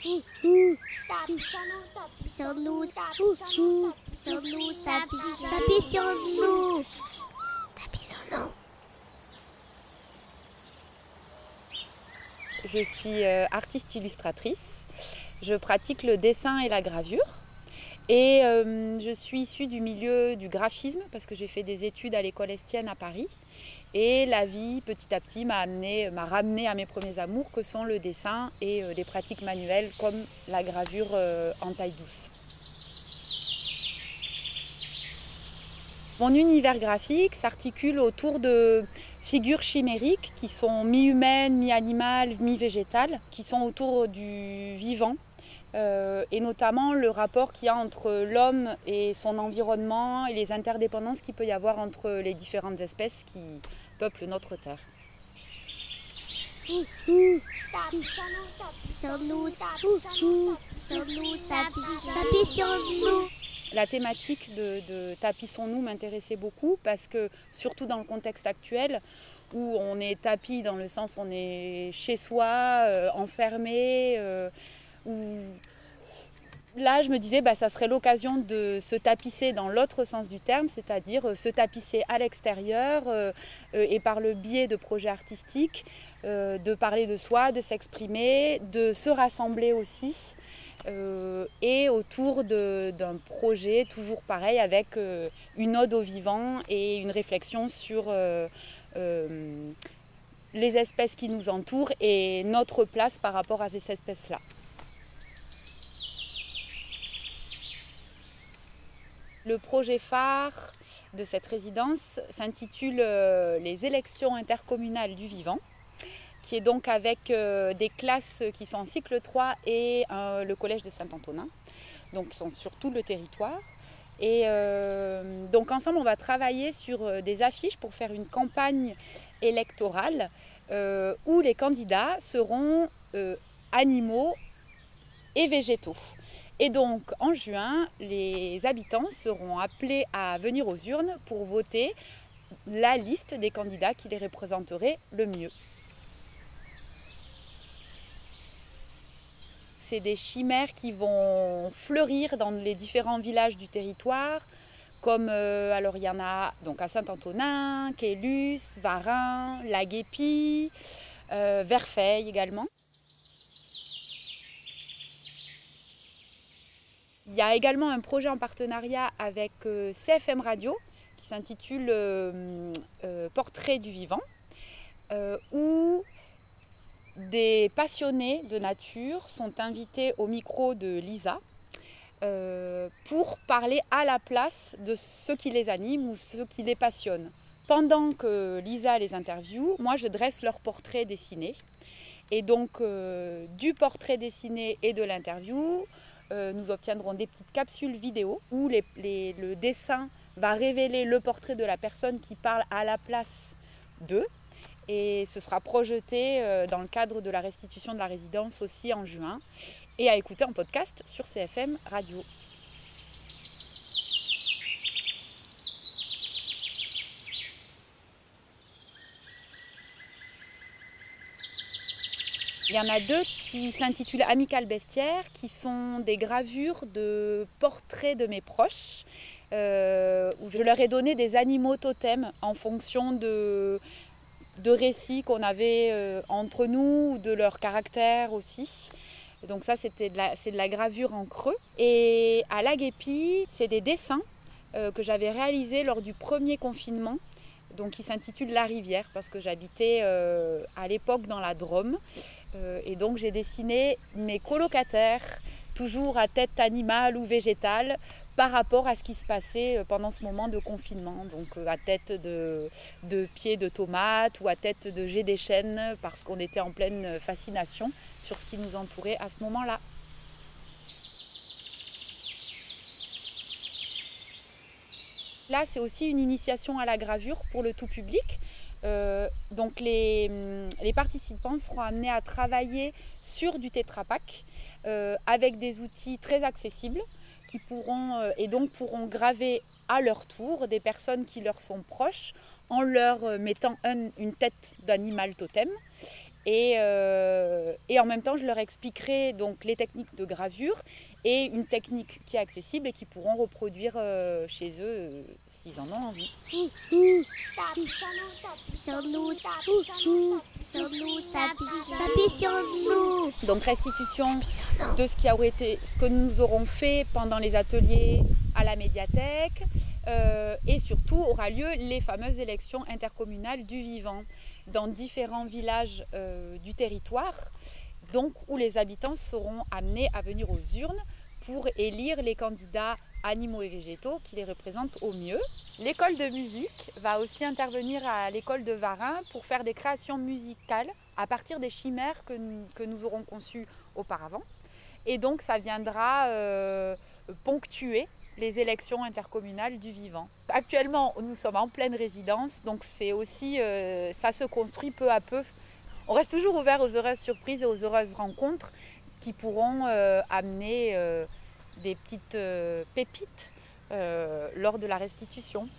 Tapis sur nous, tapis sur nous, tapis sur nous, tapis sur nous, tapis sur nous. Je suis artiste illustratrice. Je pratique le dessin et la gravure. Et je suis issue du milieu du graphisme parce que j'ai fait des études à l'école Estienne à Paris. Et la vie, petit à petit, m'a ramenée à mes premiers amours que sont le dessin et les pratiques manuelles comme la gravure en taille douce. Mon univers graphique s'articule autour de figures chimériques qui sont mi-humaines, mi-animales, mi-végétales, qui sont autour du vivant. Et notamment le rapport qu'il y a entre l'homme et son environnement et les interdépendances qu'il peut y avoir entre les différentes espèces qui peuplent notre Terre. Tapis sur nous, tapis sur nous, tapis sur nous. La thématique de Tapissons-nous m'intéressait beaucoup parce que, surtout dans le contexte actuel, où on est tapis dans le sens où on est chez soi, enfermé, où là je me disais ça serait l'occasion de se tapisser dans l'autre sens du terme, c'est-à-dire se tapisser à l'extérieur et par le biais de projets artistiques, de parler de soi, de s'exprimer, de se rassembler aussi. Et autour d'un projet toujours pareil avec une ode au vivant et une réflexion sur les espèces qui nous entourent et notre place par rapport à ces espèces-là. Le projet phare de cette résidence s'intitule les élections intercommunales du vivant, qui est donc avec des classes qui sont en cycle 3 et le collège de Saint-Antonin, donc qui sont sur tout le territoire. Et donc ensemble, on va travailler sur des affiches pour faire une campagne électorale où les candidats seront animaux et végétaux. Et donc en juin, les habitants seront appelés à venir aux urnes pour voter la liste des candidats qui les représenteraient le mieux. C'est des chimères qui vont fleurir dans les différents villages du territoire, comme alors il y en a donc à Saint-Antonin, Quélus, Varin, La Guépie, Verfeil également. Il y a également un projet en partenariat avec CFM Radio qui s'intitule Portrait du vivant, où des passionnés de nature sont invités au micro de Lisa pour parler à la place de ceux qui les animent ou ceux qui les passionnent. Pendant que Lisa les interviewe, moi je dresse leur portrait dessiné. Et donc du portrait dessiné et de l'interview, nous obtiendrons des petites capsules vidéo où le dessin va révéler le portrait de la personne qui parle à la place d'eux. Et ce sera projeté dans le cadre de la restitution de la résidence aussi en juin et à écouter en podcast sur CFM Radio. Il y en a deux qui s'intitulent Amical Bestiaire, qui sont des gravures de portraits de mes proches, où je leur ai donné des animaux totems en fonction de récits qu'on avait entre nous, ou de leur caractère aussi. Donc ça, c'est de la gravure en creux. Et à La Guépie, c'est des dessins que j'avais réalisés lors du premier confinement, donc qui s'intitule La Rivière, parce que j'habitais à l'époque dans la Drôme. Et donc j'ai dessiné mes colocataires, toujours à tête animale ou végétale, par rapport à ce qui se passait pendant ce moment de confinement. Donc à tête de pieds de tomates ou à tête de jets des chênes, parce qu'on était en pleine fascination sur ce qui nous entourait à ce moment-là. Là, c'est aussi une initiation à la gravure pour le tout public. Donc les participants seront amenés à travailler sur du Tetra Pak avec des outils très accessibles qui pourront graver à leur tour des personnes qui leur sont proches en leur mettant une tête d'animal totem Et en même temps, je leur expliquerai donc les techniques de gravure et une technique qui est accessible et qu'ils pourront reproduire chez eux s'ils en ont envie. Tapis sur nous, tapis sur nous. Donc restitution de ce que nous aurons fait pendant les ateliers à la médiathèque et surtout aura lieu les fameuses élections intercommunales du vivant dans différents villages du territoire, donc où les habitants seront amenés à venir aux urnes pour élire les candidats animaux et végétaux qui les représentent au mieux. L'école de musique va aussi intervenir à l'école de Varin pour faire des créations musicales à partir des chimères que nous aurons conçues auparavant. Et donc ça viendra ponctuer les élections intercommunales du vivant. Actuellement, nous sommes en pleine résidence, donc c'est aussi, ça se construit peu à peu. On reste toujours ouvert aux heureuses surprises et aux heureuses rencontres qui pourront amener des petites pépites lors de la restitution.